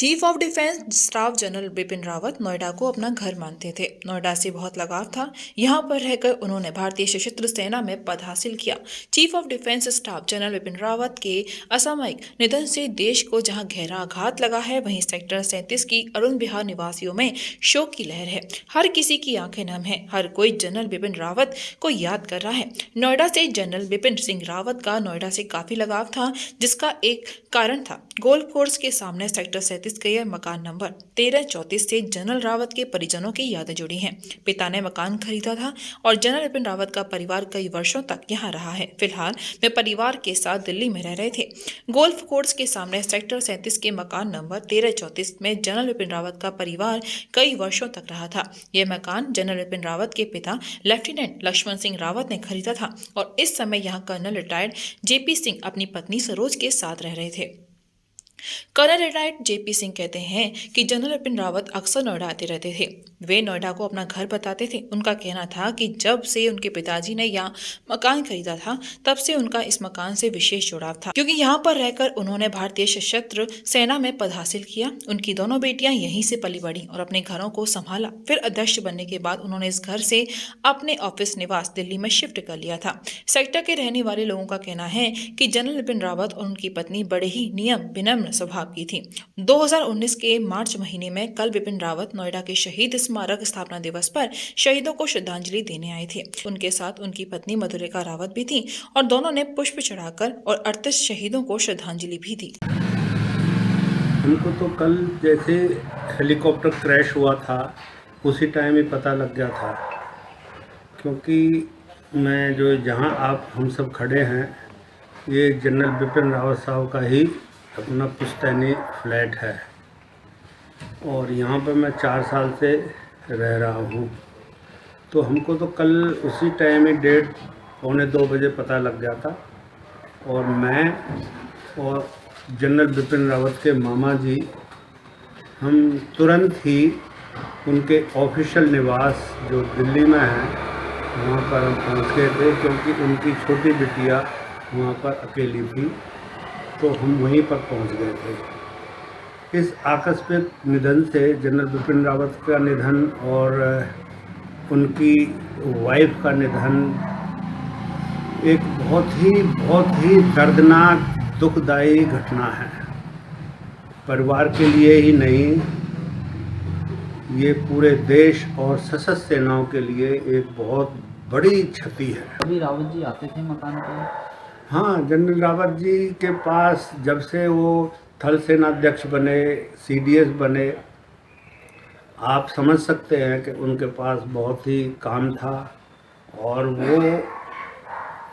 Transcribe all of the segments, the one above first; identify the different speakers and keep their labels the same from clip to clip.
Speaker 1: Chief of defence staff general Bipin Rawat Noida को अपना घर मानते थे। नोएडा से बहुत लगाव था। यहां पर रहकर उन्होंने भारतीय सशस्त्र सेना में पद हासिल किया। Chief of defence staff general Bipin Rawat के असामयिक निधन से देश को जहां गहरा आघात लगा है, वहीं सेक्टर 37 की अरुण विहार निवासियों में शोक की लहर है। हर किसी की आंखें नम है। हर कोई जनरल बिपिन रावत को याद कर रहा है। नोएडा से जनरल बिपिन सिंह रावत का नोएडा से काफी लगाव था, जिसका एक कारण था गोल्फ कोर्स के सामने सेक्टर 37 के मकान नंबर 1334 से जनरल रावत के परिजनों की यादें जुड़ी हैं। पिता ने मकान खरीदा था और जनरल बिपिन रावत का परिवार कई वर्षों तक यहाँ रहा है। फिलहाल वे परिवार के साथ दिल्ली में रह रहे थे। गोल्फ कोर्स के सामने सेक्टर 37 के मकान नंबर 1334 में जनरल बिपिन रावत का परिवार कई वर्षों तक रहा था। यह मकान जनरल बिपिन रावत के पिता लेफ्टिनेंट लक्ष्मण सिंह रावत ने खरीदा था और इस समय यहाँ कर्नल रिटायर्ड जेपी सिंह अपनी पत्नी सरोज के साथ रह रहे थे। कर्नल रिटायर्ड जेपी सिंह कहते हैं कि जनरल बिपिन रावत अक्सर नोएडा आते रहते थे। वे नोएडा को अपना घर बताते थे। उनका कहना था कि जब से उनके पिताजी ने यहाँ मकान खरीदा था, तब से उनका इस मकान से विशेष जुड़ाव था, क्योंकि यहाँ पर रहकर उन्होंने भारतीय सशस्त्र सेना में पद हासिल किया। उनकी दोनों बेटियां यहीं से पली बढ़ी और अपने घरों को संभाला। फिर अध्यक्ष बनने के बाद उन्होंने इस घर से अपने ऑफिस निवास दिल्ली में शिफ्ट कर लिया था। सेक्टर के रहने वाले लोगों का कहना है कि जनरल बिपिन रावत और उनकी पत्नी बड़े ही नियम विनम्र स्वभाव की थी। 2019 के मार्च महीने में कल बिपिन रावत नोएडा के शहीद स्मारक स्थापना दिवस पर शहीदों को श्रद्धांजलि देने आए थे। उनके साथ उनकी पत्नी मधुलिका रावत भी थी और दोनों ने पुष्प चढ़ाकर और 38 शहीदों को श्रद्धांजलि भी दी।
Speaker 2: हमको तो कल जैसे हेलीकॉप्टर क्रैश हुआ था, उसी टाइम ही पता लग गया था, क्योंकि मैं जो जहां आप हम सब खड़े हैं, ये जनरल बिपिन रावत साहब का ही अपना पुश्तैनी फ्लैट है और यहाँ पर मैं 4 साल से रह रहा हूँ। तो हमको तो कल उसी टाइम ही 1:30-2 बजे पता लग गया था और मैं और जनरल बिपिन रावत के मामा जी हम तुरंत ही उनके ऑफिशियल निवास जो दिल्ली में है वहाँ पर हम पहुँच गए थे, क्योंकि उनकी छोटी बिटिया वहाँ पर अकेली थी, तो हम वहीं पर पहुँच गए थे। इस आकस्मिक निधन से जनरल बिपिन रावत का निधन और उनकी वाइफ का निधन एक बहुत ही दर्दनाक दुखदायी घटना है। परिवार के लिए ही नहीं, ये पूरे देश और सशस्त्र सेनाओं के लिए एक बहुत बड़ी क्षति है।
Speaker 3: अभी रावत जी आते थे मकान पर?
Speaker 2: हाँ, जनरल रावत जी के पास जब से वो थल सेनाध्यक्ष बने, सीडीएस बने, आप समझ सकते हैं कि उनके पास बहुत ही काम था और वो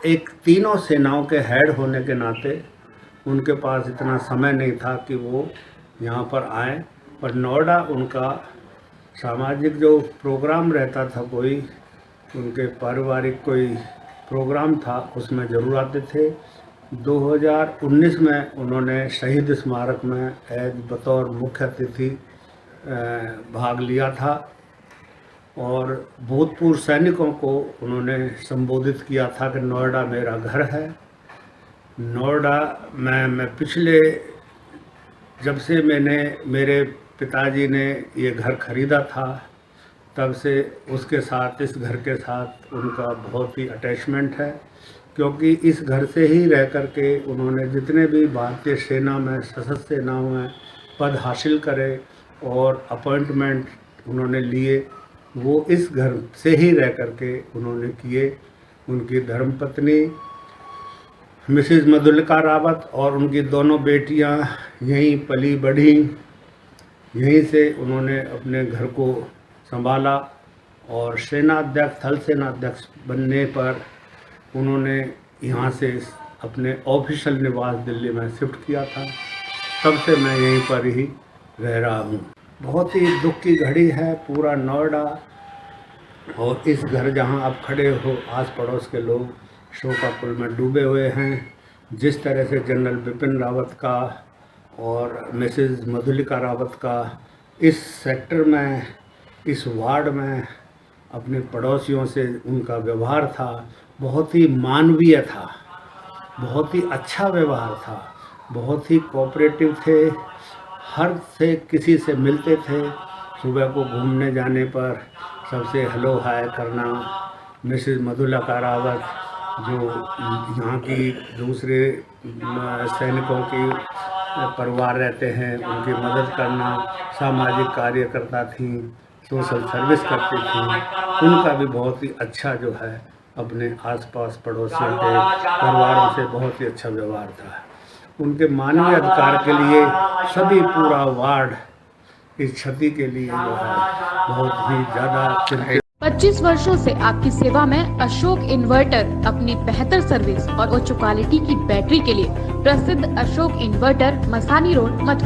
Speaker 2: एक तीनों सेनाओं के हेड होने के नाते उनके पास इतना समय नहीं था कि वो यहाँ पर आए। पर नोएडा उनका सामाजिक जो प्रोग्राम रहता था, कोई उनके पारिवारिक कोई प्रोग्राम था, उसमें ज़रूर आते थे। 2019 में उन्होंने शहीद स्मारक में बतौर मुख्य अतिथि भाग लिया था और भूतपूर्व सैनिकों को उन्होंने संबोधित किया था कि नोएडा मेरा घर है। नोएडा में मैं पिछले जब से मेरे पिताजी ने ये घर ख़रीदा था, तब से उसके साथ, इस घर के साथ उनका बहुत ही अटैचमेंट है, क्योंकि इस घर से ही रह कर के उन्होंने जितने भी भारतीय सेना में, सशस्त्र सेनाओं में पद हासिल करे और अपॉइंटमेंट उन्होंने लिए, वो इस घर से ही रह कर के उन्होंने किए। उनकी धर्मपत्नी मिसेज मधुलिका रावत और उनकी दोनों बेटियां यहीं पली बढ़ी, यहीं से उन्होंने अपने घर को संभाला और सेनाध्यक्ष, थल सेनाध्यक्ष बनने पर उन्होंने यहाँ से अपने ऑफिशियल निवास दिल्ली में शिफ्ट किया था। तब से मैं यहीं पर ही रह रहा हूँ। बहुत ही दुख की घड़ी है पूरा नोएडा, और इस घर जहाँ आप खड़े हो, आस पड़ोस के लोग शोकाकुल में डूबे हुए हैं। जिस तरह से जनरल बिपिन रावत का और मिसेज मधुलिका रावत का इस सेक्टर में, इस वार्ड में अपने पड़ोसियों से उनका व्यवहार था, बहुत ही मानवीय था, बहुत ही अच्छा व्यवहार था, बहुत ही कोऑपरेटिव थे। हर से किसी से मिलते थे। सुबह को घूमने जाने पर सबसे हेलो हाय करना। मिसेस मधुलिका रावत जो यहाँ की दूसरे सैनिकों की परिवार रहते हैं उनकी मदद करना, सामाजिक कार्यकर्ता थीं, सोशल सर्विस करती थीं, उनका भी बहुत ही अच्छा जो है अपने आसपास पड़ोसियों के परिवारों से बहुत ही अच्छा व्यवहार था। उनके मानवीय अधिकार के लिए सभी पूरा वार्ड इस क्षति के लिए जो है बहुत ही ज़्यादा चिंतित।
Speaker 4: 25 वर्षों से आपकी सेवा में अशोक इन्वर्टर अपनी बेहतर सर्विस और उच्च क्वालिटी की बैटरी के लिए प्रसिद्ध अशोक इन्वर्टर, मसानी रोड, मथुरा।